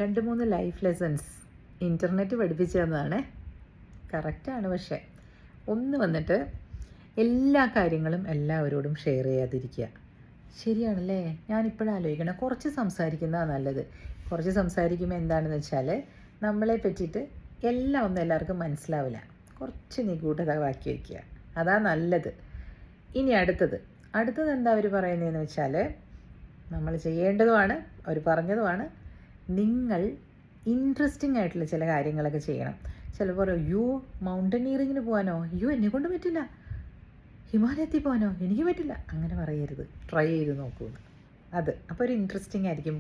2-3 life lessons internet പഠിപ്പിച്ചു തന്നതാണ്. കറക്റ്റാണ്. പക്ഷേ ഒന്ന് വന്നിട്ട് എല്ലാ കാര്യങ്ങളും എല്ലാവരോടും ഷെയർ ചെയ്യാതിരിക്കുക. ശരിയാണല്ലേ? ഞാനിപ്പോഴും ആലോചിക്കണം, കുറച്ച് സംസാരിക്കുന്നതാണ് നല്ലത്. കുറച്ച് സംസാരിക്കുമ്പോൾ എന്താണെന്ന് വെച്ചാൽ നമ്മളെ പറ്റിയിട്ട് എല്ലാം ഒന്നും എല്ലാവർക്കും മനസ്സിലാവില്ല. കുറച്ച് നിഗൂഢത ബാക്കി വയ്ക്കുക, അതാ നല്ലത്. ഇനി അടുത്തത് എന്താ അവർ പറയുന്നതെന്ന് വെച്ചാൽ, നമ്മൾ ചെയ്യേണ്ടതുമാണ്, അവർ പറഞ്ഞതുമാണ്, നിങ്ങൾ ഇൻട്രസ്റ്റിംഗ് ആയിട്ടുള്ള ചില കാര്യങ്ങളൊക്കെ ചെയ്യണം. ചിലപ്പോൾ പറയും, മൗണ്ടനിയറിങ്ങിന് പോകാനോ, എന്നെ കൊണ്ട് പറ്റില്ല, ഹിമാലയത്തിൽ പോകാനോ എനിക്ക് പറ്റില്ല, അങ്ങനെ പറയരുത്. ട്രൈ ചെയ്ത് നോക്കൂ. അത് അപ്പോൾ ഒരു ഇൻട്രസ്റ്റിംഗ് ആയിരിക്കും.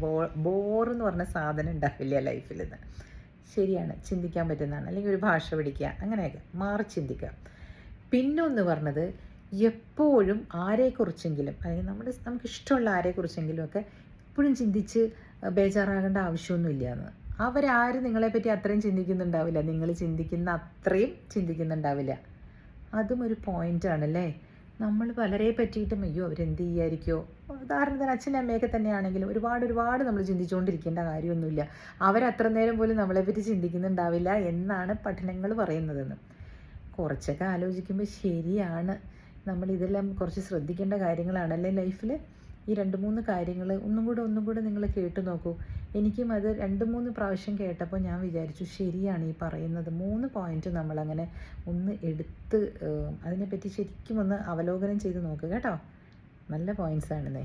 ബോറെന്ന് പറഞ്ഞ സാധനം ഉണ്ടാവില്ല ലൈഫിൽ നിന്ന്. ശരിയാണ്, ചിന്തിക്കാൻ പറ്റുന്നതാണ്. അല്ലെങ്കിൽ ഒരു ഭാഷ പഠിക്കുക, അങ്ങനെയൊക്കെ മാറി ചിന്തിക്കുക. പിന്നൊന്ന് പറഞ്ഞത്, എപ്പോഴും ആരെക്കുറിച്ചെങ്കിലും, അല്ലെങ്കിൽ നമുക്ക് ഇഷ്ടമുള്ള ആരെക്കുറിച്ചെങ്കിലും ഒക്കെ എപ്പോഴും ചിന്തിച്ച് ബേജാറാകേണ്ട ആവശ്യമൊന്നുമില്ല എന്ന്. അവരാരും നിങ്ങളെപ്പറ്റി അത്രയും ചിന്തിക്കുന്നുണ്ടാവില്ല, നിങ്ങൾ ചിന്തിക്കുന്ന അത്രയും ചിന്തിക്കുന്നുണ്ടാവില്ല. അതും ഒരു പോയിൻ്റാണല്ലേ. നമ്മൾ പലരെ പറ്റിയിട്ടും അവരെന്ത് ചെയ്യായിരിക്കുമോ, ഉദാഹരണത്തിന് അച്ഛനും അമ്മയൊക്കെ തന്നെയാണെങ്കിലും ഒരുപാട് നമ്മൾ ചിന്തിച്ചുകൊണ്ടിരിക്കേണ്ട കാര്യമൊന്നുമില്ല. അവരത്ര നേരം പോലും നമ്മളെപ്പറ്റി ചിന്തിക്കുന്നുണ്ടാവില്ല എന്നാണ് പഠനങ്ങൾ പറയുന്നതെന്ന്. കുറച്ചൊക്കെ ആലോചിക്കുമ്പോൾ ശരിയാണ്. നമ്മളിതെല്ലാം കുറച്ച് ശ്രദ്ധിക്കേണ്ട കാര്യങ്ങളാണല്ലേ ലൈഫിൽ. ഈ 2-3 കാര്യങ്ങൾ ഒന്നും കൂടെ നിങ്ങൾ കേട്ട് നോക്കൂ. എനിക്കും അത് 2-3 പ്രാവശ്യം കേട്ടപ്പോൾ ഞാൻ വിചാരിച്ചു, ശരിയാണ് ഈ പറയുന്നത്. 3 പോയിൻ്റ് നമ്മളങ്ങനെ ഒന്ന് എടുത്ത് അതിനെപ്പറ്റി ശരിക്കും ഒന്ന് അവലോകനം ചെയ്ത് നോക്കുക കേട്ടോ. നല്ല പോയിൻറ്റ്സ് ആണെന്നേ.